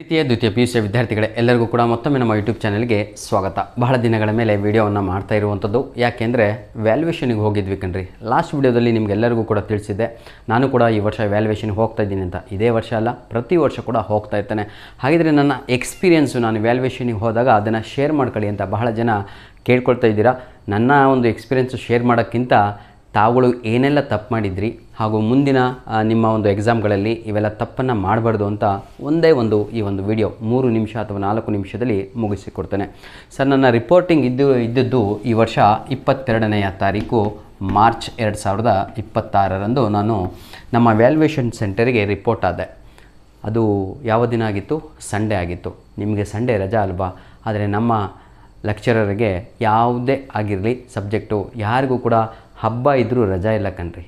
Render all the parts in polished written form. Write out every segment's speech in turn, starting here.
ಪ್ರೀತಿಯ ದ್ವಿತೀಯ PUC ವಿದ್ಯಾರ್ಥಿಗಳೇ ಎಲ್ಲರಿಗೂ ಕೂಡ ಮತ್ತೊಮ್ಮೆ ನಮ್ಮ ಯೂಟ್ಯೂಬ್ ಚಾನಲ್ಗೆ ಸ್ವಾಗತ. ಬಹಳ ದಿನಗಳ ಮೇಲೆ ವಿಡಿಯೋವನ್ನು ಮಾಡ್ತಾ ಇರುವಂಥದ್ದು ಯಾಕೆಂದರೆ ವ್ಯಾಲ್ಯೂಯೇಷನ್ಗೆ ಹೋಗಿದ್ವಿ ಕಣ್ರಿ. ಲಾಸ್ಟ್ ವಿಡಿಯೋದಲ್ಲಿ ನಿಮಗೆಲ್ಲರಿಗೂ ಕೂಡ ತಿಳಿಸಿದ್ದೆ, ನಾನು ಕೂಡ ಈ ವರ್ಷ ವ್ಯಾಲ್ಯೂಯೇಷನ್ಗೆ ಹೋಗ್ತಾ ಇದ್ದೀನಿ ಅಂತ. ಇದೇ ವರ್ಷ ಅಲ್ಲ, ಪ್ರತಿ ವರ್ಷ ಕೂಡ ಹೋಗ್ತಾ ಇರ್ತೇನೆ. ಹಾಗಿದ್ರೆ ನನ್ನ ಎಕ್ಸ್ಪೀರಿಯೆನ್ಸು, ನಾನು ವ್ಯಾಲ್ಯೂಯೇಷನ್ಗೆ ಹೋದಾಗ ಅದನ್ನು ಶೇರ್ ಮಾಡ್ಕೊಳ್ಳಿ ಅಂತ ಬಹಳ ಜನ ಕೇಳ್ಕೊಳ್ತಾ ಇದ್ದೀರಾ. ನನ್ನ ಒಂದು ಎಕ್ಸ್ಪೀರಿಯೆನ್ಸು ಶೇರ್ ಮಾಡೋಕ್ಕಿಂತ ತಾವುಗಳು ಏನೆಲ್ಲ ತಪ್ಪು ಮಾಡಿದ್ರಿ ಹಾಗೂ ಮುಂದಿನ ನಿಮ್ಮ ಒಂದು ಎಕ್ಸಾಮ್ಗಳಲ್ಲಿ ಇವೆಲ್ಲ ತಪ್ಪನ್ನು ಮಾಡಬಾರ್ದು ಅಂತ ಈ ಒಂದು ವಿಡಿಯೋ 3 ನಿಮಿಷ ಅಥವಾ 4 ನಿಮಿಷದಲ್ಲಿ ಮುಗಿಸಿಕೊಡ್ತೇನೆ. ಸರ್, ನನ್ನ ರಿಪೋರ್ಟಿಂಗ್ ಇದ್ದದ್ದು ಈ ವರ್ಷ 22ನೇ ತಾರೀಕು ಮಾರ್ಚ್ 2026ರಂದು ನಾನು ನಮ್ಮ ವ್ಯಾಲ್ಯೂಯೇಷನ್ ಸೆಂಟರಿಗೆ ರಿಪೋರ್ಟ್ ಆದೆ. ಅದು ಯಾವ ದಿನ ಆಗಿತ್ತು? ಸಂಡೇ ಆಗಿತ್ತು. ನಿಮಗೆ ಸಂಡೇ ರಜಾ ಅಲ್ವಾ? ಆದರೆ ನಮ್ಮ ಲೆಕ್ಚರರಿಗೆ ಯಾವುದೇ ಆಗಿರಲಿ ಸಬ್ಜೆಕ್ಟು, ಯಾರಿಗೂ ಕೂಡ ಹಬ್ಬ ಇದ್ದರೂ ರಜಾ ಇಲ್ಲ ಕಣ್ರಿ.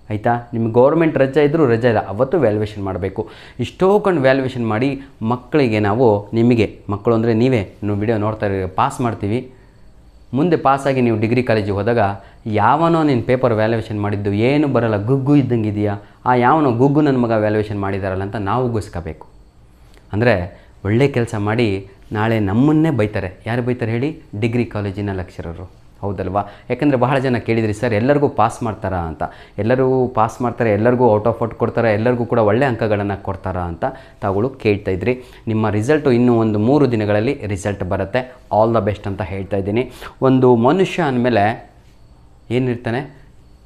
ಆಯಿತಾ? ನಿಮಗೆ ಗೌರ್ಮೆಂಟ್ ರಜೆ ಇದ್ದರೂ ರಜೆ ಇಲ್ಲ, ಅವತ್ತು ವ್ಯಾಲ್ಯೂಯೇಷನ್ ಮಾಡಬೇಕು. ಇಷ್ಟೋಕೊಂಡು ವ್ಯಾಲ್ಯೂಯೇಷನ್ ಮಾಡಿ ಮಕ್ಕಳಿಗೆ ನಾವು, ನಿಮಗೆ ಮಕ್ಕಳು ಅಂದರೆ ನೀವೇ ವಿಡಿಯೋ ನೋಡ್ತಾ ಇರೋ, ಪಾಸ್ ಮಾಡ್ತೀವಿ. ಮುಂದೆ ಪಾಸಾಗಿ ನೀವು ಡಿಗ್ರಿ ಕಾಲೇಜಿಗೆ ಹೋದಾಗ ಯಾವನೋ ನೀನು ಪೇಪರ್ ವ್ಯಾಲ್ಯೂಯೇಷನ್ ಮಾಡಿದ್ದು ಏನು ಬರೋಲ್ಲ, ಗುಗ್ಗು ಇದ್ದಂಗೆ ಇದೆಯಾ, ಯಾವನೋ ಗುಗ್ಗು ನನ್ನ ಮಗ ವ್ಯಾಲ್ಯೂಯೇಷನ್ ಮಾಡಿದಾರಲ್ಲ ಅಂತ ನಾವು ಗುಸ್ಕೋಬೇಕು. ಅಂದರೆ ಒಳ್ಳೆ ಕೆಲಸ ಮಾಡಿ ನಾಳೆ ನಮ್ಮನ್ನೇ ಬೈತಾರೆ. ಯಾರು ಬೈತಾರೆ ಹೇಳಿ? ಡಿಗ್ರಿ ಕಾಲೇಜಿನ ಲೆಕ್ಚರರು, ಹೌದಲ್ವಾ? ಯಾಕಂದರೆ ಬಹಳ ಜನ ಕೇಳಿದ್ರಿ, ಸರ್ ಎಲ್ಲರಿಗೂ ಪಾಸ್ ಮಾಡ್ತಾರಾ ಅಂತ. ಎಲ್ಲರೂ ಪಾಸ್ ಮಾಡ್ತಾರೆ, ಎಲ್ಲರಿಗೂ ಔಟ್ ಆಫ್ ಔಟ್ ಕೊಡ್ತಾರೆ, ಎಲ್ಲರಿಗೂ ಕೂಡ ಒಳ್ಳೆ ಅಂಕಗಳನ್ನು ಕೊಡ್ತಾರಾ ಅಂತ ತಾವುಗಳು ಕೇಳ್ತಾಯಿದ್ರಿ. ನಿಮ್ಮ ರಿಸಲ್ಟು ಇನ್ನೂ ಒಂದು 3 ದಿನಗಳಲ್ಲಿ ರಿಸಲ್ಟ್ ಬರುತ್ತೆ. ಆಲ್ ದ ಬೆಸ್ಟ್ ಅಂತ ಹೇಳ್ತಾ ಇದ್ದೀನಿ. ಒಂದು ಮನುಷ್ಯ ಅಂದಮೇಲೆ ಏನಿರ್ತಾನೆ?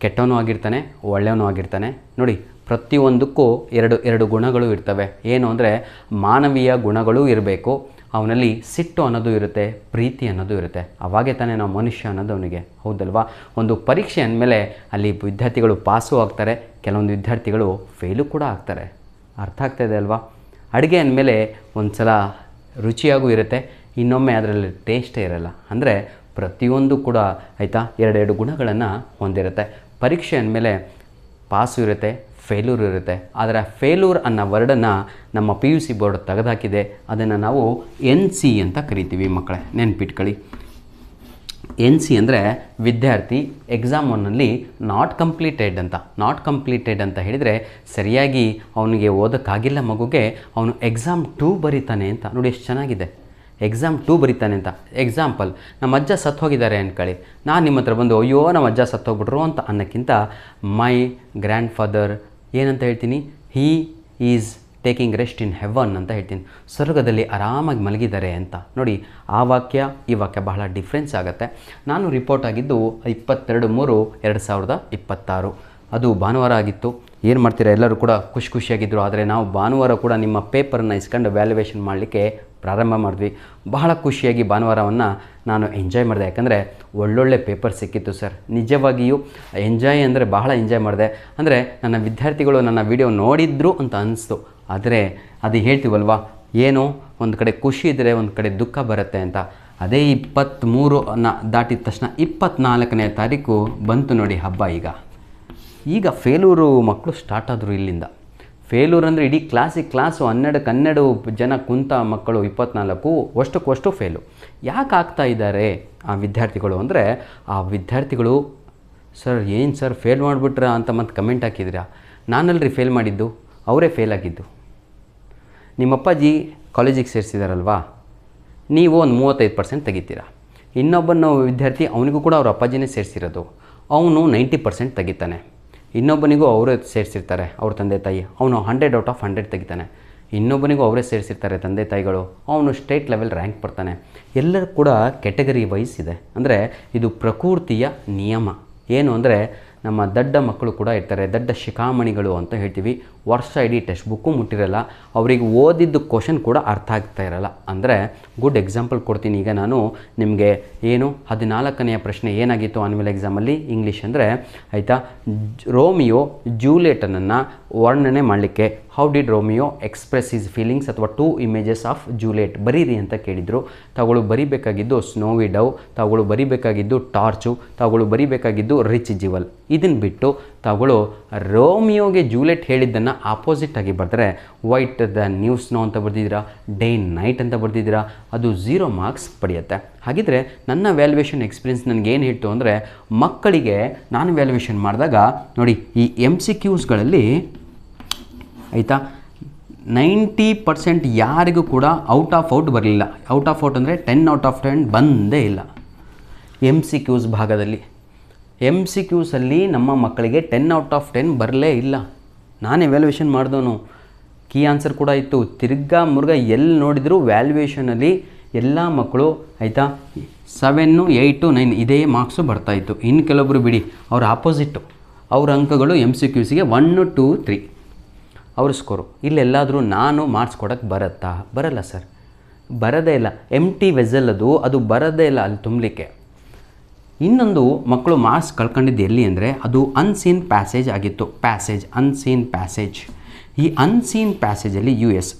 ಕೆಟ್ಟವನು ಆಗಿರ್ತಾನೆ, ಒಳ್ಳೆಯವನು ಆಗಿರ್ತಾನೆ. ನೋಡಿ, ಪ್ರತಿಯೊಂದಕ್ಕೂ ಎರಡು ಗುಣಗಳು ಇರ್ತವೆ. ಏನು ಅಂದರೆ ಮಾನವೀಯ ಗುಣಗಳೂ ಇರಬೇಕು, ಅವನಲ್ಲಿ ಸಿಟ್ಟು ಅನ್ನೋದು ಇರುತ್ತೆ, ಪ್ರೀತಿ ಅನ್ನೋದು ಇರುತ್ತೆ. ಅವಾಗೇ ತಾನೇ ನಾವು ಮನುಷ್ಯ ಅನ್ನೋದು ಅವನಿಗೆ, ಹೌದಲ್ವಾ? ಒಂದು ಪರೀಕ್ಷೆ ಅಂದಮೇಲೆ ಅಲ್ಲಿ ವಿದ್ಯಾರ್ಥಿಗಳು ಪಾಸು ಆಗ್ತಾರೆ, ಕೆಲವೊಂದು ವಿದ್ಯಾರ್ಥಿಗಳು ಫೇಲು ಕೂಡ ಆಗ್ತಾರೆ. ಅರ್ಥ ಆಗ್ತಾಯಿದೆ ಅಲ್ವಾ? ಅಡುಗೆ ಅಂದಮೇಲೆ ಒಂದು ಸಲ ರುಚಿಯಾಗೂ ಇರುತ್ತೆ, ಇನ್ನೊಮ್ಮೆ ಅದರಲ್ಲಿ ಟೇಸ್ಟೇ ಇರಲ್ಲ. ಅಂದರೆ ಪ್ರತಿಯೊಂದು ಕೂಡ ಆಯಿತಾ, ಎರಡು ಗುಣಗಳನ್ನು ಹೊಂದಿರುತ್ತೆ. ಪರೀಕ್ಷೆ ಅಂದಮೇಲೆ ಪಾಸು ಇರುತ್ತೆ, ಫೇಲ್ಯೂರ್ ಇರುತ್ತೆ. ಆದರೆ ಫೇಲ್ಯೂರ್ ಅನ್ನೋ ವರ್ಡನ್ನು ನಮ್ಮ PUC ಬೋರ್ಡ್ ತೆಗೆದುಹಾಕಿದೆ. ಅದನ್ನು ನಾವು NC ಅಂತ ಕರಿತೀವಿ. ಮಕ್ಕಳೇ ನೆನ್ಪಿಟ್ಕೊಳ್ಳಿ, NC ಅಂದರೆ ವಿದ್ಯಾರ್ಥಿ ಎಕ್ಸಾಮ್ 1ನಲ್ಲಿ ನಾಟ್ ಕಂಪ್ಲೀಟೆಡ್ ಅಂತ. ನಾಟ್ ಕಂಪ್ಲೀಟೆಡ್ ಅಂತ ಹೇಳಿದರೆ ಸರಿಯಾಗಿ ಅವನಿಗೆ ಓದೋಕ್ಕಾಗಿಲ್ಲ ಮಗುಗೆ, ಅವನು ಎಕ್ಸಾಮ್ 2 ಬರೀತಾನೆ ಅಂತ. ನೋಡಿ ಎಷ್ಟು ಚೆನ್ನಾಗಿದೆ, ಎಕ್ಸಾಮ್ 2 ಬರೀತಾನೆ ಅಂತ. ಎಕ್ಸಾಂಪಲ್, ನಮ್ಮ ಅಜ್ಜ ಸತ್ತು ಹೋಗಿದ್ದಾರೆ ಅಂದ್ಕೊಳ್ಳಿ, ನಾನು ನಿಮ್ಮ ಹತ್ರ ಬಂದು ಅಯ್ಯೋ ನಮ್ಮ ಅಜ್ಜ ಸತ್ತು ಹೋಗ್ಬಿಟ್ರು ಅಂತ ಅನ್ನೋಕ್ಕಿಂತ ಮೈ ಗ್ರ್ಯಾಂಡ್ ಫಾದರ್ ಏನಂತ ಹೇಳ್ತೀನಿ? He is taking rest in heaven ಅಂತ ಹೇಳ್ತೀನಿ. ಸ್ವರ್ಗದಲ್ಲಿ ಆರಾಮಾಗಿ ಮಲಗಿದ್ದಾರೆ ಅಂತ. ನೋಡಿ, ಆ ವಾಕ್ಯ ಈ ವಾಕ್ಯ ಬಹಳ ಡಿಫ್ರೆನ್ಸ್ ಆಗುತ್ತೆ. ನಾನು ರಿಪೋರ್ಟ್ ಆಗಿದ್ದು 22/3/2026. ಅದು ಭಾನುವಾರ ಆಗಿತ್ತು. ಏನು ಮಾಡ್ತೀರಾ, ಎಲ್ಲರೂ ಕೂಡ ಖುಷಿಯಾಗಿದ್ದರು. ಆದರೆ ನಾವು ಭಾನುವಾರ ಕೂಡ ನಿಮ್ಮ ಪೇಪರನ್ನು ಇಸ್ಕೊಂಡು ವ್ಯಾಲ್ಯೂಯೇಷನ್ ಮಾಡಲಿಕ್ಕೆ ಪ್ರಾರಂಭ ಮಾಡಿದ್ವಿ. ಬಹಳ ಖುಷಿಯಾಗಿ ಭಾನುವಾರವನ್ನು ನಾನು ಎಂಜಾಯ್ ಮಾಡಿದೆ. ಯಾಕಂದರೆ ಒಳ್ಳೊಳ್ಳೆ ಪೇಪರ್ ಸಿಕ್ಕಿತ್ತು ಸರ್. ನಿಜವಾಗಿಯೂ ಎಂಜಾಯ್ ಅಂದರೆ ಬಹಳ ಎಂಜಾಯ್ ಮಾಡಿದೆ. ಅಂದರೆ ನನ್ನ ವಿದ್ಯಾರ್ಥಿಗಳು ನನ್ನ ವಿಡಿಯೋ ನೋಡಿದ್ರು ಅಂತ ಅನ್ನಿಸ್ತು. ಆದರೆ ಅದು ಹೇಳ್ತೀವಲ್ವ, ಏನು ಒಂದು ಕಡೆ ಖುಷಿ ಇದ್ದರೆ ಒಂದು ಕಡೆ ದುಃಖ ಬರುತ್ತೆ ಅಂತ. ಅದೇ 23 ದಾಟಿದ ತಕ್ಷಣ 24ನೇ ತಾರೀಕು ಬಂತು ನೋಡಿ ಹಬ್ಬ. ಈಗ ಫೇಲೂರು ಮಕ್ಕಳು ಸ್ಟಾರ್ಟ್ ಆದರು. ಇಲ್ಲಿಂದ ಫೇಲೂರ್ ಅಂದರೆ ಇಡೀ ಕ್ಲಾಸು 12 ಜನ ಕುಂತ ಮಕ್ಕಳು 24 ಅಷ್ಟು ಫೇಲು. ಯಾಕೆ ಆಗ್ತಾ ಇದ್ದಾರೆ ಆ ವಿದ್ಯಾರ್ಥಿಗಳು ಅಂದರೆ, ಆ ವಿದ್ಯಾರ್ಥಿಗಳು ಸರ್ ಏನು ಸರ್ ಫೇಲ್ ಮಾಡಿಬಿಟ್ರಾ ಅಂತ ಮತ್ತೆ ಕಮೆಂಟ್ ಹಾಕಿದ್ರಾ? ನಾನಲ್ರಿ ಫೇಲ್ ಮಾಡಿದ್ದು, ಅವರೇ ಫೇಲ್ ಆಗಿದ್ದು. ನಿಮ್ಮ ಅಪ್ಪಾಜಿ ಕಾಲೇಜಿಗೆ ಸೇರಿಸಿದಾರಲ್ವಾ, ನೀವು ಒಂದು 35% ತೆಗಿತೀರಾ. ಇನ್ನೊಬ್ಬನ ವಿದ್ಯಾರ್ಥಿ, ಅವನಿಗೂ ಕೂಡ ಅವ್ರ ಅಪ್ಪಾಜಿನೇ ಸೇರಿಸಿರೋದು, ಅವನು 90% ತೆಗಿತಾನೆ. ಇನ್ನೊಬ್ಬನಿಗೂ ಅವರೇ ಸೇರಿಸಿರ್ತಾರೆ ಅವ್ರ ತಂದೆ ತಾಯಿ, ಅವನು 100/100 ತೆಗಿತಾನೆ. ಇನ್ನೊಬ್ಬನಿಗೂ ಅವರೇ ಸೇರಿಸಿರ್ತಾರೆ ತಂದೆ ತಾಯಿಗಳು, ಅವನು ಸ್ಟೇಟ್ ಲೆವೆಲ್ ರ್ಯಾಂಕ್ ಬರ್ತಾನೆ. ಎಲ್ಲರೂ ಕೂಡ ಕೆಟಗರಿ ವೈಸ್ ಇದೆ. ಅಂದರೆ ಇದು ಪ್ರಕೃತಿಯ ನಿಯಮ. ಏನು ಅಂದರೆ, ನಮ್ಮ ದಡ್ಡ ಮಕ್ಕಳು ಕೂಡ ಇರ್ತಾರೆ, ದಡ್ಡ ಶಿಖಾಮಣಿಗಳು ಅಂತ ಹೇಳ್ತೀವಿ. ವರ್ಷ ಇಡೀ ಟೆಕ್ಸ್ಟ್ ಬುಕ್ಕು ಮುಟ್ಟಿರಲ್ಲ, ಅವರಿಗೆ ಓದಿದ್ದು ಕ್ವಶನ್ ಕೂಡ ಅರ್ಥ ಆಗ್ತಾ ಇರಲ್ಲ. ಅಂದರೆ ಗುಡ್ ಎಕ್ಸಾಂಪಲ್ ಕೊಡ್ತೀನಿ. ಈಗ ನಾನು ನಿಮಗೆ ಏನು 14ನೇ ಪ್ರಶ್ನೆ ಏನಾಗಿತ್ತು ಆನ್ಯುವಲ್ ಎಕ್ಸಾಮಲ್ಲಿ ಇಂಗ್ಲೀಷ್ ಅಂದರೆ, ಆಯಿತಾ, ರೋಮಿಯೋ ಜೂಲಿಯೆಟನನ್ನು ವರ್ಣನೆ ಮಾಡಲಿಕ್ಕೆ how did Romeo express his feelings ಅಥವಾ 2 ಇಮೇಜಸ್ ಆಫ್ ಜೂಲಿಯೆಟ್ ಬರೀರಿ ಅಂತ ಕೇಳಿದರು. ತಾವುಗಳು ಬರಿಬೇಕಾಗಿದ್ದು ಸ್ನೋವಿ ಡವ್, ತಾವುಗಳು ಬರಿಬೇಕಾಗಿದ್ದು ಟಾರ್ಚು, ತಾವುಗಳು ಬರಿಬೇಕಾಗಿದ್ದು ರಿಚ್ ಜಿವಲ್. ಇದನ್ನು ಬಿಟ್ಟು ತಾವುಗಳು ರೋಮಿಯೋಗೆ ಜೂಲಿಯೆಟ್ ಹೇಳಿದ್ದನ್ನು ಆಪೋಸಿಟ್ ಆಗಿ ಬರ್ತಾರೆ. ವೈಟ್ ದ ನ್ಯೂಸ್ ಸ್ನೋ ಅಂತ ಬರ್ದಿದ್ದೀರಾ, ಡೇ ನೈಟ್ ಅಂತ ಬರ್ದಿದ್ದೀರಾ, ಅದು 0 ಮಾರ್ಕ್ಸ್ ಪಡೆಯುತ್ತೆ. ಹಾಗಿದ್ರೆ ನನ್ನ ವ್ಯಾಲ್ಯೂಯೇಷನ್ ಎಕ್ಸ್ಪೀರಿಯನ್ಸ್ ನನಗೇನು ಹೇಳ್ತು ಅಂದರೆ, ಮಕ್ಕಳಿಗೆ ನಾನು ವ್ಯಾಲ್ಯೂಯೇಷನ್ ಮಾಡಿದಾಗ ನೋಡಿ, ಈ MCQsಗಳಲ್ಲಿ ಆಯಿತಾ, 90% ಯಾರಿಗೂ ಕೂಡ ಔಟ್ ಆಫ್ ಬರಲಿಲ್ಲ. ಔಟ್ ಆಫ್ ಅಂದರೆ 10 ಔಟ್ ಆಫ್ 10 ಬಂದೇ ಇಲ್ಲ. MCQs ಭಾಗದಲ್ಲಿ MCQಸಲ್ಲಿ ನಮ್ಮ ಮಕ್ಕಳಿಗೆ 10 ಔಟ್ ಆಫ್ 10 ಬರಲೇ ಇಲ್ಲ. ನಾನು ವ್ಯಾಲ್ಯೂಯೇಷನ್ ಮಾಡಿದವನು, ಕೀ ಆನ್ಸರ್ ಕೂಡ ಇತ್ತು. ತಿರ್ಗಾ ಮುರುಗ ಎಲ್ಲಿ ನೋಡಿದರೂ ವ್ಯಾಲ್ಯೂಯೇಷನಲ್ಲಿ ಎಲ್ಲ ಮಕ್ಕಳು ಆಯಿತಾ 7, 8, 9 ಇದೇ ಮಾರ್ಕ್ಸು ಬರ್ತಾಯಿತ್ತು. ಇನ್ನು ಕೆಲವೊಬ್ಬರು ಬಿಡಿ, ಅವ್ರ ಆಪೋಸಿಟ್ಟು, ಅವ್ರ ಅಂಕಗಳು MCQಸಿಗೆ 1, 2, 3 ಅವ್ರ ಸ್ಕೋರು. ಇಲ್ಲೆಲ್ಲಾದರೂ ನಾನು ಮಾರ್ಕ್ಸ್ ಕೊಡೋಕ್ಕೆ ಬರುತ್ತಾ? ಬರಲ್ಲ ಸರ್, ಬರೋದೇ ಇಲ್ಲ. ಎಂಟಿ ವೆಸಲ್ ಅದು ಬರೋದೇ ಇಲ್ಲ ಅಲ್ಲಿ ತುಂಬಲಿಕ್ಕೆ. ಇನ್ನೊಂದು ಮಕ್ಕಳು ಮಾರ್ಕ್ಸ್ ಕಳ್ಕೊಂಡಿದ್ದು ಎಲ್ಲಿ ಅಂದರೆ ಅದು ಅನ್ಸೀನ್ ಪ್ಯಾಸೇಜ್ ಆಗಿತ್ತು. Unseen passage. ಈ ಅನ್ಸೀನ್ ಪ್ಯಾಸೇಜಲ್ಲಿ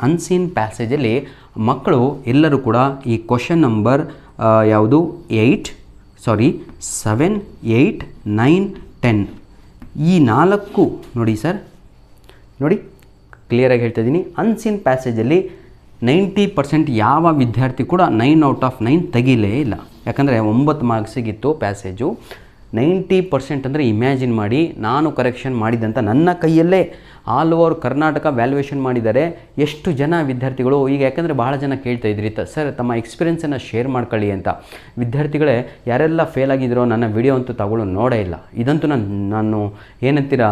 ಅನ್ಸೀನ್ ಪ್ಯಾಸೇಜಲ್ಲಿ ಮಕ್ಕಳು ಎಲ್ಲರೂ ಕೂಡ ಈ ಕ್ವಶನ್ ನಂಬರ್ ಯಾವುದು 7, 8, 9, 10 ಈ 4 ನೋಡಿ ಸರ್, ನೋಡಿ ಕ್ಲಿಯರಾಗಿ ಹೇಳ್ತಾ ಇದ್ದೀನಿ. ಅನ್ಸೀನ್ ಪ್ಯಾಸೇಜಲ್ಲಿ 90% ಯಾವ ವಿದ್ಯಾರ್ಥಿ ಕೂಡ 9 ಔಟ್ ಆಫ್ 9 ತೆಗಿಲೇ ಇಲ್ಲ. ಯಾಕಂದರೆ 9 ಮಾರ್ಕ್ಸಿಗಿತ್ತು ಪ್ಯಾಸೇಜು. 90% ಅಂದರೆ ಇಮ್ಯಾಜಿನ್ ಮಾಡಿ, ನಾನು ಕರೆಕ್ಷನ್ ಮಾಡಿದಂಥ ನನ್ನ ಕೈಯಲ್ಲೇ ಆಲ್ ಓವರ್ ಕರ್ನಾಟಕ ವ್ಯಾಲ್ಯೂಯೇಷನ್ ಮಾಡಿದ್ದಾರೆ. ಎಷ್ಟು ಜನ ವಿದ್ಯಾರ್ಥಿಗಳು ಈಗ, ಯಾಕಂದರೆ ಭಾಳ ಜನ ಕೇಳ್ತಾ ಇದ್ರಿ ಸರ್ ತಮ್ಮ ಎಕ್ಸ್ಪೀರಿಯೆನ್ಸನ್ನು ಶೇರ್ ಮಾಡ್ಕೊಳ್ಳಿ ಅಂತ. ವಿದ್ಯಾರ್ಥಿಗಳೇ ಯಾರೆಲ್ಲ ಫೇಲ್ ಆಗಿದ್ರೋ ನನ್ನ ವಿಡಿಯೋ ಅಂತೂ ತಗೊಳ್ಳೋ ನೋಡೇ ಇಲ್ಲ. ಇದಂತೂ ನಾನು ಏನಂತೀರ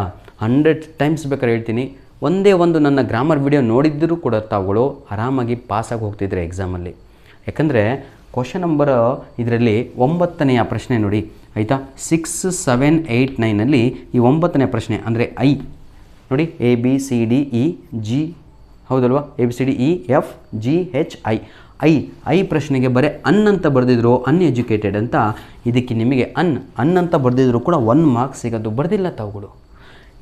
100 ಟೈಮ್ಸ್ ಬೇಕಾದ್ರೆ ಹೇಳ್ತೀನಿ, ಒಂದೇ ಒಂದು ನನ್ನ ಗ್ರಾಮರ್ ವಿಡಿಯೋ ನೋಡಿದ್ದರೂ ಕೂಡ ತಾವುಗಳು ಆರಾಮಾಗಿ ಪಾಸಾಗಿ ಹೋಗ್ತಿದ್ರೆ ಎಕ್ಸಾಮಲ್ಲಿ. ಯಾಕಂದರೆ ಕ್ವಶನ್ ನಂಬರ್ ಇದರಲ್ಲಿ 9ನೇ ಪ್ರಶ್ನೆ ನೋಡಿ ಆಯಿತಾ. 6, 7, 8, 9ನಲ್ಲಿ ಈ 9ನೇ ಪ್ರಶ್ನೆ ಅಂದರೆ ಐ ನೋಡಿ, ABCDEG ಹೌದಲ್ವಾ, ABCDEFGHI ಐ ಪ್ರಶ್ನೆಗೆ ಬರೀ ಅಂತ ಬರೆದಿದ್ರು, ಅನ್ಎಜುಕೇಟೆಡ್ ಅಂತ. ಇದಕ್ಕೆ ನಿಮಗೆ ಅನ್ ಅಂತ ಬರೆದಿದ್ರು ಕೂಡ 1 ಮಾರ್ಕ್ಸ್ ಸಿಗೋದು. ಬರೆದಿಲ್ಲ ತಾವುಗಳು.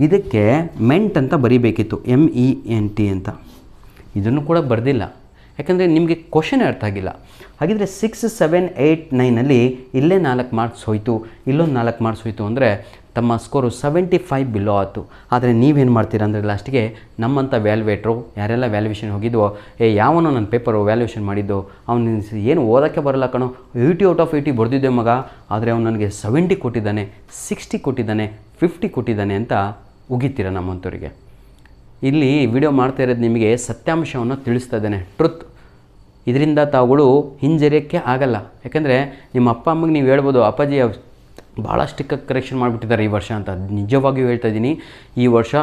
ಇದಕ್ಕೆ ಮೆಂಟ್ ಅಂತ ಬರೀಬೇಕಿತ್ತು, MENT ಅಂತ. ಇದನ್ನು ಕೂಡ ಬರೆದಿಲ್ಲ, ಯಾಕಂದರೆ ನಿಮಗೆ ಕ್ವಶನ್ ಅರ್ಥ ಆಗಿಲ್ಲ. ಹಾಗಿದ್ರೆ 6, 7, 8, 9ನಲ್ಲಿ ಇಲ್ಲೇ 4 ಮಾರ್ಕ್ಸ್ ಹೋಯಿತು, ಇಲ್ಲೊಂದು 4 ಮಾರ್ಕ್ಸ್ ಹೋಯಿತು ಅಂದರೆ ತಮ್ಮ ಸ್ಕೋರು 75 ಬಿಲೋ ಆಯಿತು. ಆದರೆ ನೀವೇನು ಮಾಡ್ತೀರಾ ಅಂದರೆ ಲಾಸ್ಟಿಗೆ ನಮ್ಮಂಥ ವ್ಯಾಲ್ಯೂಯೇಟ್ರು ಯಾರೆಲ್ಲ ವ್ಯಾಲ್ಯೂಯೇಷನ್ ಹೋಗಿದ್ವೋ, ಯಾವನೋ ನನ್ನ ಪೇಪರು ವ್ಯಾಲ್ಯೂಯೇಷನ್ ಮಾಡಿದ್ದು ಅವನು ಏನು ಓದೋಕ್ಕೆ ಬರಲ್ಲ ಕಣೋ, 80 ಔಟ್ ಆಫ್ 80 ಬರೆದಿದ್ದೆ ಮಗ, ಆದರೆ ಅವನು ನನಗೆ 70 ಕೊಟ್ಟಿದ್ದಾನೆ, 60 ಕೊಟ್ಟಿದ್ದಾನೆ, 50 ಕೊಟ್ಟಿದ್ದಾನೆ ಅಂತ ಉಗಿತೀರ ನಮ್ಮಂಥವ್ರಿಗೆ. ಇಲ್ಲಿ ವಿಡಿಯೋ ಮಾಡ್ತಾ ಇರೋದು ನಿಮಗೆ ಸತ್ಯಾಂಶವನ್ನು ತಿಳಿಸ್ತಾ ಇದ್ದೇನೆ, ಟ್ರುತ್. ಇದರಿಂದ ತಾವುಗಳು ಹಿಂಜರಿಯೋಕ್ಕೆ ಆಗಲ್ಲ. ಯಾಕೆಂದರೆ ನಿಮ್ಮ ಅಪ್ಪ ಅಮ್ಮಗೆ ನೀವು ಹೇಳ್ಬೋದು, ಅಪ್ಪಾಜಿ ಭಾಳ ಸ್ಟಿಕ್ಕಾಗಿ ಕರೆಕ್ಷನ್ ಮಾಡಿಬಿಟ್ಟಿದ್ದಾರೆ ಈ ವರ್ಷ ಅಂತ. ನಿಜವಾಗಿಯೂ ಹೇಳ್ತಾ ಇದ್ದೀನಿ, ಈ ವರ್ಷ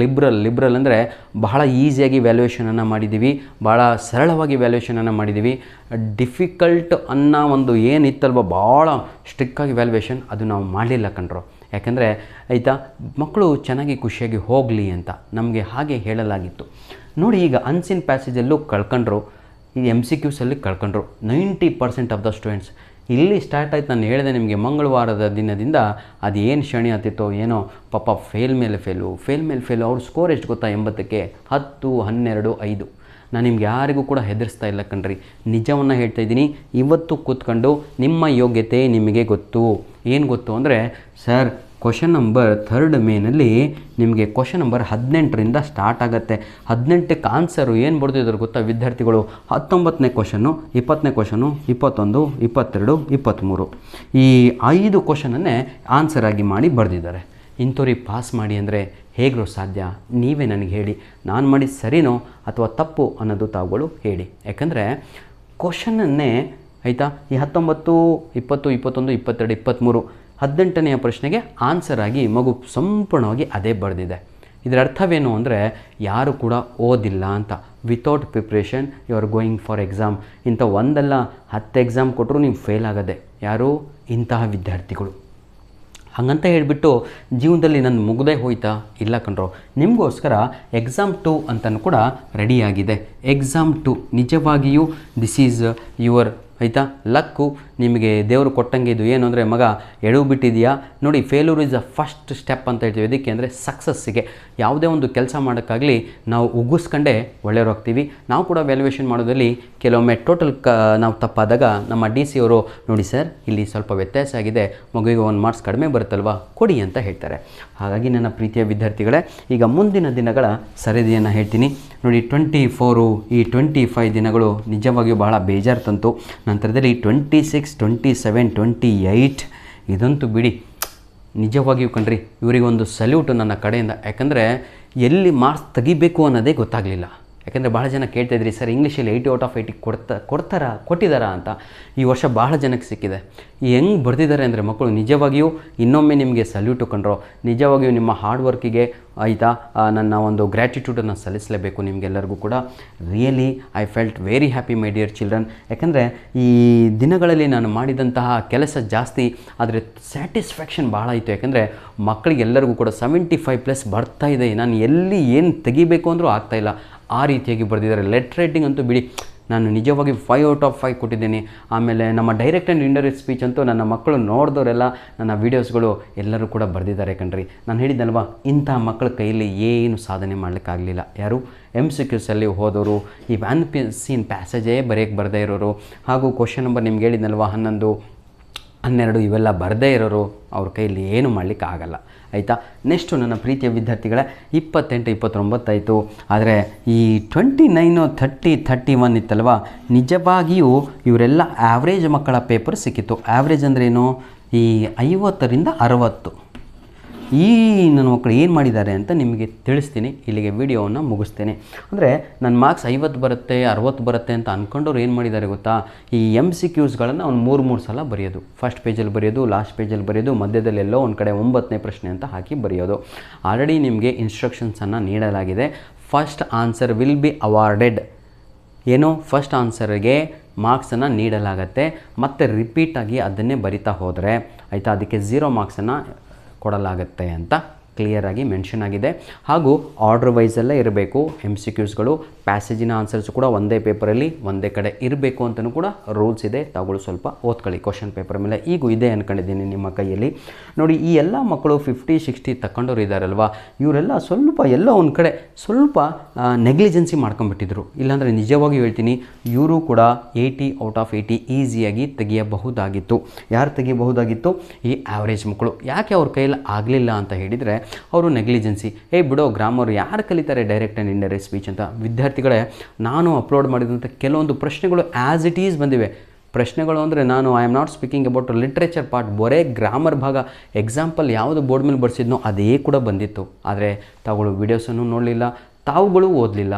ಲಿಬ್ರಲ್ ಅಂದರೆ ಬಹಳ ಈಸಿಯಾಗಿ ವ್ಯಾಲ್ಯೂಯೇಷನನ್ನು ಮಾಡಿದ್ದೀವಿ, ಭಾಳ ಸರಳವಾಗಿ ವ್ಯಾಲ್ಯೂಯೇಷನನ್ನು ಮಾಡಿದ್ದೀವಿ. ಡಿಫಿಕಲ್ಟ್ ಅನ್ನೋ ಒಂದು ಏನಿತ್ತಲ್ವ ಭಾಳ ಸ್ಟ್ರಿಕ್ಕಾಗಿ ವ್ಯಾಲ್ಯೂಯೇಷನ್ ಅದು ನಾವು ಮಾಡಲಿಲ್ಲ ಕಣ್ರು. ಯಾಕೆಂದರೆ ಆಯಿತಾ, ಮಕ್ಕಳು ಚೆನ್ನಾಗಿ ಖುಷಿಯಾಗಿ ಹೋಗಲಿ ಅಂತ ನಮಗೆ ಹಾಗೆ ಹೇಳಲಾಗಿತ್ತು. ನೋಡಿ ಈಗ ಅನ್ಸೀನ್ ಪ್ಯಾಸೇಜಲ್ಲೂ ಕಳ್ಕೊಂಡ್ರು, ಈ MCQಸಲ್ಲಿ ಕಳ್ಕೊಂಡ್ರು 90% ಆಫ್ ದ ಸ್ಟೂಡೆಂಟ್ಸ್. ಇಲ್ಲಿ ಸ್ಟಾರ್ಟ್ ಆಯ್ತು, ನಾನು ಹೇಳಿದೆ ನಿಮಗೆ ಮಂಗಳವಾರದ ದಿನದಿಂದ ಅದು ಏನು ಶನಿ ಆಗ್ತಿತ್ತೋ ಏನೋ, ಪಾಪ ಫೇಲ್ ಮೇಲೆ ಫೇಲು. ಅವ್ರ ಸ್ಕೋರ್ ಎಷ್ಟು ಗೊತ್ತಾ? 80ಕ್ಕೆ 10, 12, 5. ನಾನು ನಿಮ್ಗೆ ಯಾರಿಗೂ ಕೂಡ ಹೆದರಿಸ್ತಾ ಇಲ್ಲ ಕಣ್ರಿ, ನಿಜವನ್ನು ಹೇಳ್ತಾ ಇದ್ದೀನಿ. ಇವತ್ತು ಕೂತ್ಕೊಂಡು ನಿಮ್ಮ ಯೋಗ್ಯತೆ ನಿಮಗೆ ಗೊತ್ತು. ಏನು ಗೊತ್ತು ಅಂದರೆ ಸರ್, ಕ್ವಶನ್ ನಂಬರ್ 3 ಮೇನಲ್ಲಿ ನಿಮಗೆ ಕ್ವಶನ್ ನಂಬರ್ 18ರಿಂದ ಸ್ಟಾರ್ಟ್ ಆಗುತ್ತೆ. 18ಕ್ಕೆ ಆನ್ಸರು ಏನು ಬರೆದಿದ್ರು ಗೊತ್ತಾ ವಿದ್ಯಾರ್ಥಿಗಳು? 19ನೇ ಕ್ವಶನ್ನು, 20ನೇ ಕ್ವಶನು, 21, 22, 23 ಈ 5 ಕ್ವಶನನ್ನೇ ಆನ್ಸರ್ ಆಗಿ ಮಾಡಿ ಬರೆದಿದ್ದಾರೆ. ಇಂಥವ್ರಿಗೆ ಪಾಸ್ ಮಾಡಿ ಅಂದರೆ ಹೇಗ್ರೋ ಸಾಧ್ಯ? ನೀವೇ ನನಗೆ ಹೇಳಿ, ನಾನು ಮಾಡಿದ ಸರಿನೋ ಅಥವಾ ತಪ್ಪು ಅನ್ನೋದು ತಾವುಗಳು ಹೇಳಿ. ಯಾಕಂದರೆ ಕ್ವಶನನ್ನೇ ಆಯಿತಾ, ಈ 19, 20, 21, 22, 23 18ನೇ ಪ್ರಶ್ನೆಗೆ ಆನ್ಸರ್ ಆಗಿ ಮಗು ಸಂಪೂರ್ಣವಾಗಿ ಅದೇ ಬರೆದಿದೆ. ಇದರ ಅರ್ಥವೇನು ಅಂದರೆ ಯಾರು ಕೂಡ ಓದಿಲ್ಲ ಅಂತ. Without preparation you are going for exam. ಇಂಥ 1 ಅಲ್ಲ 10 ಎಕ್ಸಾಮ್ ಕೊಟ್ಟರು ನೀವು ಫೇಲ್ ಆಗೋದೆ. ಯಾರು? ಇಂತಹ ವಿದ್ಯಾರ್ಥಿಗಳು. ಹಾಗಂತ ಹೇಳಿಬಿಟ್ಟು ಜೀವನದಲ್ಲಿ ನನ್ನ ಮುಗ್ದೇ ಹೋಯ್ತಾ? ಇಲ್ಲ ಕಣ್ರೋ, ನಿಮಗೋಸ್ಕರ ಎಕ್ಸಾಮ್ 2 ಅಂತಲೂ ಕೂಡ ರೆಡಿಯಾಗಿದೆ. ಎಕ್ಸಾಮ್ 2 ನಿಜವಾಗಿಯೂ ದಿಸ್ ಈಸ್ ಯುವರ್ ಆಯಿತಾ ಲಕ್ಕು. ನಿಮಗೆ ದೇವರು ಕೊಟ್ಟಂಗೆ ಇದು. ಏನು ಅಂದರೆ ಮಗ ಎಡವು ಬಿಟ್ಟಿದೆಯಾ ನೋಡಿ, failure is a first step ಅಂತ ಹೇಳ್ತೀವಿ. ಇದಕ್ಕೆ ಅಂದರೆ ಸಕ್ಸಸ್ಸಿಗೆ. ಯಾವುದೇ ಒಂದು ಕೆಲಸ ಮಾಡೋಕ್ಕಾಗಲಿ ನಾವು ಉಗ್ಗಿಸ್ಕೊಂಡೇ ಒಳ್ಳೆಯವ್ರು ಹೋಗ್ತೀವಿ. ನಾವು ಕೂಡ ವ್ಯಾಲ್ಯೂಯೇಷನ್ ಮಾಡೋದ್ರಲ್ಲಿ ಕೆಲವೊಮ್ಮೆ ಟೋಟಲ್ ನಾವು ತಪ್ಪಾದಾಗ ನಮ್ಮ DC ಅವರು ನೋಡಿ ಸರ್ ಇಲ್ಲಿ ಸ್ವಲ್ಪ ವ್ಯತ್ಯಾಸ ಆಗಿದೆ, ಮಗುವಿಗೆ 1 ಮಾರ್ಕ್ಸ್ ಕಡಿಮೆ ಬರುತ್ತಲ್ವಾ, ಕೊಡಿ ಅಂತ ಹೇಳ್ತಾರೆ. ಹಾಗಾಗಿ ನನ್ನ ಪ್ರೀತಿಯ ವಿದ್ಯಾರ್ಥಿಗಳೇ, ಈಗ ಮುಂದಿನ ದಿನಗಳ ಸರದಿಯನ್ನು ಹೇಳ್ತೀನಿ ನೋಡಿ. 24 ಈ 25 ದಿನಗಳು ನಿಜವಾಗಿಯೂ ಬಹಳ ಬೇಜಾರು ತಂತು. ನಂತರದಲ್ಲಿ 26, 27, 28 ಇದಂತೂ ಬಿಡಿ, ನಿಜವಾಗಿಯೂ ಕಣ್ರಿ ಇವರಿಗೊಂದು ಸಲ್ಯೂಟು ನನ್ನ ಕಡೆಯಿಂದ. ಯಾಕಂದರೆ ಎಲ್ಲಿ ಮಾರ್ಕ್ಸ್ ತೆಗಿಬೇಕು ಅನ್ನೋದೇ ಗೊತ್ತಾಗಲಿಲ್ಲ. ಯಾಕೆಂದರೆ ಭಾಳ ಜನ ಕೇಳ್ತಾಯಿದ್ರಿ ಸರ್ ಇಂಗ್ಲೀಷಲ್ಲಿ 80/80 ಕೊಟ್ಟಿದ್ದಾರಾ ಅಂತ. ಈ ವರ್ಷ ಭಾಳ ಜನಕ್ಕೆ ಸಿಕ್ಕಿದೆ. ಹೆಂಗೆ ಬರೆದಿದ್ದಾರೆ ಅಂದರೆ ಮಕ್ಕಳು ನಿಜವಾಗಿಯೂ ಇನ್ನೊಮ್ಮೆ ನಿಮಗೆ ಸಲ್ಯೂಟು ಕಂಡ್ರೋ. ನಿಜವಾಗಿಯೂ ನಿಮ್ಮ ಹಾರ್ಡ್ ವರ್ಕಿಗೆ ಆಯಿತಾ ನನ್ನ ಒಂದು ಗ್ರ್ಯಾಟಿಟ್ಯೂಡನ್ನು ಸಲ್ಲಿಸಲೇಬೇಕು ನಿಮಗೆಲ್ಲರಿಗೂ ಕೂಡ. Really I felt very happy my dear children. ಯಾಕೆಂದರೆ ಈ ದಿನಗಳಲ್ಲಿ ನಾನು ಮಾಡಿದಂತಹ ಕೆಲಸ ಜಾಸ್ತಿ, ಆದರೆ ಸ್ಯಾಟಿಸ್ಫ್ಯಾಕ್ಷನ್ ಭಾಳ ಇತ್ತು. ಯಾಕೆಂದರೆ ಮಕ್ಕಳಿಗೆಲ್ಲರಿಗೂ ಕೂಡ 75+ ಬರ್ತಾ ಇದೆ. ನಾನು ಎಲ್ಲಿ ಏನು ತೆಗಿಬೇಕು ಅಂದರೂ ಆಗ್ತಾಯಿಲ್ಲ, ಆ ರೀತಿಯಾಗಿ ಬರೆದಿದ್ದಾರೆ. ಲೆಟ್ ರೈಟಿಂಗ್ ಅಂತೂ ಬಿಡಿ, ನಾನು ನಿಜವಾಗಿ 5/5 ಕೊಟ್ಟಿದ್ದೀನಿ. ಆಮೇಲೆ ನಮ್ಮ ಡೈರೆಕ್ಟ್ ಆ್ಯಂಡ್ ಇಂಡೈರೆಕ್ಟ್ ಸ್ಪೀಚ್ ಅಂತೂ ನನ್ನ ಮಕ್ಕಳು ನೋಡಿದವರೆಲ್ಲ ನನ್ನ ವೀಡಿಯೋಸ್ಗಳು ಎಲ್ಲರೂ ಕೂಡ ಬರೆದಿದ್ದಾರೆ ಕಣ್ರಿ. ನಾನು ಹೇಳಿದ್ದಲ್ವಾ, ಇಂಥ ಮಕ್ಕಳ ಕೈಯಲ್ಲಿ ಏನು ಸಾಧನೆ ಮಾಡಲಿಕ್ಕಾಗಲಿಲ್ಲ. ಯಾರು MCQಸಲ್ಲಿ ಹೋದವರು, ಈ ವ್ಯಾನ್ ಸೀನ್ ಪ್ಯಾಸೇಜೇ ಬರೆಯೋಕ್ಕೆ ಬರದೇ ಇರೋರು, ಹಾಗೂ ಕ್ವಶನ್ ನಂಬರ್ ನಿಮ್ಗೆ ಹೇಳಿದ್ನಲ್ವ 11, 12 ಇವೆಲ್ಲ ಬರದೇ ಇರೋರು, ಅವ್ರ ಕೈಯಲ್ಲಿ ಏನು ಮಾಡಲಿಕ್ಕೆ ಆಗಲ್ಲ. ಆಯಿತಾ. ನೆಕ್ಸ್ಟು ನನ್ನ ಪ್ರೀತಿಯ ವಿದ್ಯಾರ್ಥಿಗಳೇ, 28, 29 ಆಯಿತು. ಆದರೆ ಈ 29, 30, 31 ಇತ್ತಲ್ವ, ನಿಜವಾಗಿಯೂ ಇವರೆಲ್ಲ ಆ್ಯಾವ್ರೇಜ್ ಮಕ್ಕಳ ಪೇಪರ್ ಸಿಕ್ಕಿತ್ತು. ಆ್ಯಾವ್ರೇಜ್ ಅಂದ್ರೇನು? ಈ 50ರಿಂದ 60. ಈ ನನ್ನ ಮಕ್ಕಳು ಏನು ಮಾಡಿದ್ದಾರೆ ಅಂತ ನಿಮಗೆ ತಿಳಿಸ್ತೀನಿ. ಇಲ್ಲಿಗೆ ವಿಡಿಯೋವನ್ನು ಮುಗಿಸ್ತೇನೆ. ಅಂದರೆ ನನ್ನ ಮಾರ್ಕ್ಸ್ 50 ಬರುತ್ತೆ 60 ಬರುತ್ತೆ ಅಂತ ಅಂದ್ಕೊಂಡವ್ರು ಏನು ಮಾಡಿದ್ದಾರೆ ಗೊತ್ತಾ? ಈ MCQಸ್ಗಳನ್ನು ಅವ್ನು 3 ಸಲ ಬರೆಯೋದು. ಫಸ್ಟ್ ಪೇಜಲ್ಲಿ ಬರೆಯೋದು, ಲಾಸ್ಟ್ ಪೇಜಲ್ಲಿ ಬರೆಯೋದು, ಮಧ್ಯದಲ್ಲಿ ಎಲ್ಲೋ ಒಂದು ಕಡೆ 9ನೇ ಪ್ರಶ್ನೆ ಅಂತ ಹಾಕಿ ಬರೆಯೋದು. ಆಲ್ರೆಡಿ ನಿಮಗೆ ಇನ್ಸ್ಟ್ರಕ್ಷನ್ಸನ್ನು ನೀಡಲಾಗಿದೆ. First answer will be awarded. ಏನು? ಫಸ್ಟ್ ಆನ್ಸರ್ಗೆ ಮಾರ್ಕ್ಸನ್ನು ನೀಡಲಾಗತ್ತೆ. ಮತ್ತು ರಿಪೀಟಾಗಿ ಅದನ್ನೇ ಬರಿತಾ ಹೋದರೆ ಆಯಿತಾ, ಅದಕ್ಕೆ 0 ಮಾರ್ಕ್ಸನ್ನು ಕೊಡಲಾಗುತ್ತೆ ಅಂತ ಕ್ಲಿಯರಾಗಿ ಮೆನ್ಷನ್ ಆಗಿದೆ. ಹಾಗೂ ಆರ್ಡ್ರ್ ವೈಸಲ್ಲೇ ಇರಬೇಕು MCQಸ್ಗಳು. ಪ್ಯಾಸೇಜಿನ ಆನ್ಸರ್ಸ್ ಕೂಡ ಒಂದೇ ಪೇಪರಲ್ಲಿ ಒಂದೇ ಕಡೆ ಇರಬೇಕು ಅಂತಲೂ ಕೂಡ ರೂಲ್ಸ್ ಇದೆ. ತಗೊಳ್ಳಿ, ಸ್ವಲ್ಪ ಓದ್ಕೊಳ್ಳಿ ಕ್ವಶನ್ ಪೇಪರ್ ಮೇಲೆ. ಈಗೂ ಇದೆ ಅಂದ್ಕೊಂಡಿದ್ದೀನಿ ನಿಮ್ಮ ಕೈಯಲ್ಲಿ. ನೋಡಿ, ಈ ಎಲ್ಲ ಮಕ್ಕಳು 50, 60 ತಗೊಂಡವ್ರು ಇದ್ದಾರಲ್ವ, ಇವರೆಲ್ಲ ಸ್ವಲ್ಪ ಎಲ್ಲೋ ಒಂದು ಕಡೆ ಸ್ವಲ್ಪ ನೆಗ್ಲಿಜೆನ್ಸಿ ಮಾಡ್ಕೊಂಡ್ಬಿಟ್ಟಿದ್ರು. ಇಲ್ಲಾಂದರೆ ನಿಜವಾಗಿ ಹೇಳ್ತೀನಿ, ಇವರು ಕೂಡ 80/80 ಈಸಿಯಾಗಿ ತೆಗೆಯಬಹುದಾಗಿತ್ತು. ಯಾರು ತೆಗೆಯಬಹುದಾಗಿತ್ತು? ಈ ಆ್ಯಾವ್ರೇಜ್ ಮಕ್ಕಳು. ಯಾಕೆ ಅವ್ರ ಕೈಯಲ್ಲಿ ಆಗಲಿಲ್ಲ ಅಂತ ಹೇಳಿದರೆ, ಅವರು ನೆಗ್ಲಿಜೆನ್ಸಿ. ಬಿಡೋ, ಗ್ರಾಮರ್ ಯಾರು ಕಲಿತಾರೆ ಡೈರೆಕ್ಟ್ ಆ್ಯಂಡ್ ಇಂಡೈರೆಕ್ಟ್ ಸ್ಪೀಚ್ ಅಂತ. ವಿದ್ಯಾರ್ಥಿಗಳೇ, ನಾನು ಅಪ್ಲೋಡ್ ಮಾಡಿದಂಥ ಕೆಲವೊಂದು ಪ್ರಶ್ನೆಗಳು ಆ್ಯಸ್ ಇಟ್ ಈಸ್ ಬಂದಿವೆ. ಪ್ರಶ್ನೆಗಳು ಅಂದರೆ ನಾನು I am not speaking about literature part, ಬರೇ ಗ್ರಾಮರ್ ಭಾಗ. ಎಕ್ಸಾಂಪಲ್ ಯಾವುದು ಬೋರ್ಡ್ ಮೇಲೆ ಬರ್ಸಿದ್ನೋ ಅದೇ ಕೂಡ ಬಂದಿತ್ತು. ಆದರೆ ತಾವುಗಳು ವೀಡಿಯೋಸನ್ನು ನೋಡಲಿಲ್ಲ, ತಾವುಗಳು ಓದಲಿಲ್ಲ.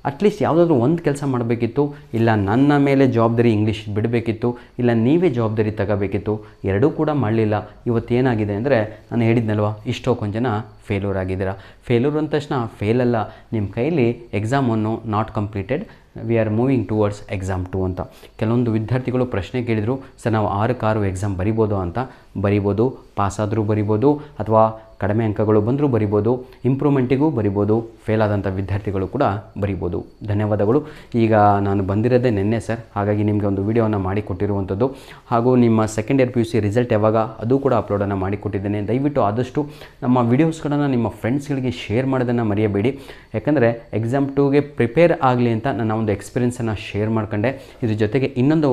ಅಟ್ಲೀಸ್ಟ್ ಯಾವುದಾದ್ರೂ ಒಂದು ಕೆಲಸ ಮಾಡಬೇಕಿತ್ತು. ಇಲ್ಲ ನನ್ನ ಮೇಲೆ ಜವಾಬ್ದಾರಿ ಇಂಗ್ಲೀಷ್ ಬಿಡಬೇಕಿತ್ತು, ಇಲ್ಲ ನೀವೇ ಜವಾಬ್ದಾರಿ ತಗೋಬೇಕಿತ್ತು. ಎರಡೂ ಕೂಡ ಮಾಡಲಿಲ್ಲ. ಇವತ್ತೇನಾಗಿದೆ ಅಂದರೆ, ನಾನು ಹೇಳಿದ್ನಲ್ವ, ಇಷ್ಟೊಂದು ಜನ ಫೇಲ್ಯೂರ್ ಆಗಿದ್ದೀರಾ. ಫೇಲ್ಯೂರ್ ಅಂದ ತಕ್ಷಣ ಫೇಲಲ್ಲ, ನಿಮ್ಮ ಕೈಲಿ exam 1 not completed, we are moving towards exam 2 ಅಂತ. ಕೆಲವೊಂದು ವಿದ್ಯಾರ್ಥಿಗಳು ಪ್ರಶ್ನೆ ಕೇಳಿದರು, ಸರ್ ನಾವು 6 ಎಕ್ಸಾಮ್ ಬರಿಬೋದು ಅಂತ. ಬರಿಬೋದು, ಪಾಸಾದರೂ ಬರಿಬೋದು, ಅಥವಾ ಕಡಿಮೆ ಅಂಕಗಳು ಬಂದರೂ ಬರಿಬೋದು, ಇಂಪ್ರೂವ್ಮೆಂಟಿಗೂ ಬರಿಬೋದು. ಫೇಲ್ ಆದಂಥ ವಿದ್ಯಾರ್ಥಿಗಳು ಕೂಡ ಬರಿಬೋದು. ಧನ್ಯವಾದಗಳು. ಈಗ ನಾನು ಬಂದಿರೋದೇ ನಿನ್ನೆ ಸರ್, ಹಾಗಾಗಿ ನಿಮಗೆ ಒಂದು ವಿಡಿಯೋವನ್ನು ಮಾಡಿಕೊಟ್ಟಿರುವಂಥದ್ದು. ಹಾಗೂ ನಿಮ್ಮ ಸೆಕೆಂಡ್ ಇಯರ್ PUC ರಿಸಲ್ಟ್ ಯಾವಾಗ ಅದು ಕೂಡ ಅಪ್ಲೋಡನ್ನು ಮಾಡಿಕೊಟ್ಟಿದ್ದೇನೆ. ದಯವಿಟ್ಟು ಆದಷ್ಟು ನಮ್ಮ ವೀಡಿಯೋಸ್ಗಳನ್ನು ನಿಮ್ಮ ಫ್ರೆಂಡ್ಸ್ಗಳಿಗೆ ಶೇರ್ ಮಾಡೋದನ್ನು ಮರೆಯಬೇಡಿ. ಯಾಕಂದರೆ ಎಕ್ಸಾಮ್ 2ಗೆ ಪ್ರಿಪೇರ್ ಆಗಲಿ ಅಂತ ನನ್ನ ಒಂದು ಎಕ್ಸ್ಪೀರಿಯೆನ್ಸನ್ನು ಶೇರ್ ಮಾಡ್ಕೊಂಡೆ. ಇದ್ರ ಜೊತೆಗೆ ಇನ್ನೊಂದು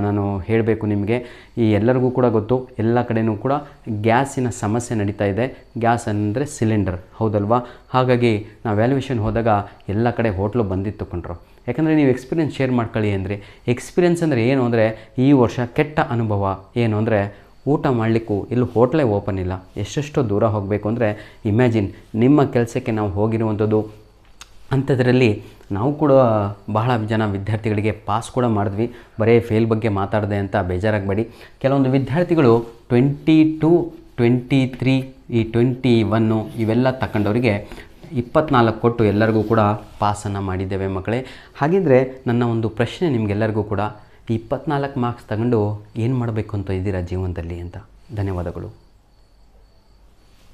ನಾನು ಹೇಳಬೇಕು ನಿಮಗೆ, ಈ ಎಲ್ಲರಿಗೂ ಕೂಡ ಗೊತ್ತು, ಎಲ್ಲ ಕಡೆಯೂ ಕೂಡ ಗ್ಯಾಸಿನ ಸಮಸ್ಯೆ ನಡೀತಾ ಇದೆ. ಗ್ಯಾಸ್ ಅಂದರೆ ಸಿಲಿಂಡರ್, ಹೌದಲ್ವಾ? ಹಾಗಾಗಿ ನಾವು ವ್ಯಾಲ್ಯೂಯೇಷನ್ ಹೋದಾಗ ಎಲ್ಲ ಕಡೆ ಹೋಟ್ಲು ಬಂದಿತ್ತು ಕೊಂಡ್ರು. ಯಾಕಂದರೆ ನೀವು ಎಕ್ಸ್ಪೀರಿಯೆನ್ಸ್ ಶೇರ್ ಮಾಡ್ಕೊಳ್ಳಿ ಅಂದರೆ, ಎಕ್ಸ್ಪೀರಿಯೆನ್ಸ್ ಅಂದರೆ ಏನು ಅಂದರೆ, ಈ ವರ್ಷ ಕೆಟ್ಟ ಅನುಭವ ಏನು ಅಂದರೆ, ಊಟ ಮಾಡಲಿಕ್ಕೂ ಇಲ್ಲಿ ಹೋಟ್ಲೇ ಓಪನ್ ಇಲ್ಲ. ಎಷ್ಟೆಷ್ಟೋ ದೂರ ಹೋಗಬೇಕು ಅಂದರೆ ಇಮ್ಯಾಜಿನ್. ನಿಮ್ಮ ಕೆಲಸಕ್ಕೆ ನಾವು ಹೋಗಿರುವಂಥದ್ದು. ಅಂಥದ್ರಲ್ಲಿ ನಾವು ಕೂಡ ಬಹಳ ಜನ ವಿದ್ಯಾರ್ಥಿಗಳಿಗೆ ಪಾಸ್ ಕೂಡ ಮಾಡಿದ್ವಿ. ಬರೀ ಫೇಲ್ ಬಗ್ಗೆ ಮಾತಾಡಿದೆ ಅಂತ ಬೇಜಾರಾಗಬೇಡಿ. ಕೆಲವೊಂದು ವಿದ್ಯಾರ್ಥಿಗಳು 22, 23, ಈ 21 ಇವೆಲ್ಲ ತಗೊಂಡವರಿಗೆ 24 ಕೊಟ್ಟು ಎಲ್ಲರಿಗೂ ಕೂಡ ಪಾಸನ್ನು ಮಾಡಿದ್ದೇವೆ ಮಕ್ಕಳೇ. ಹಾಗಿದ್ದರೆ ನನ್ನ ಒಂದು ಪ್ರಶ್ನೆ ನಿಮಗೆಲ್ಲರಿಗೂ ಕೂಡ, ಈ 24 ಮಾರ್ಕ್ಸ್ ತಗೊಂಡು ಏನು ಮಾಡಬೇಕು ಅಂತ ಇದ್ದೀರಾ ಜೀವನದಲ್ಲಿ ಅಂತ. ಧನ್ಯವಾದಗಳು.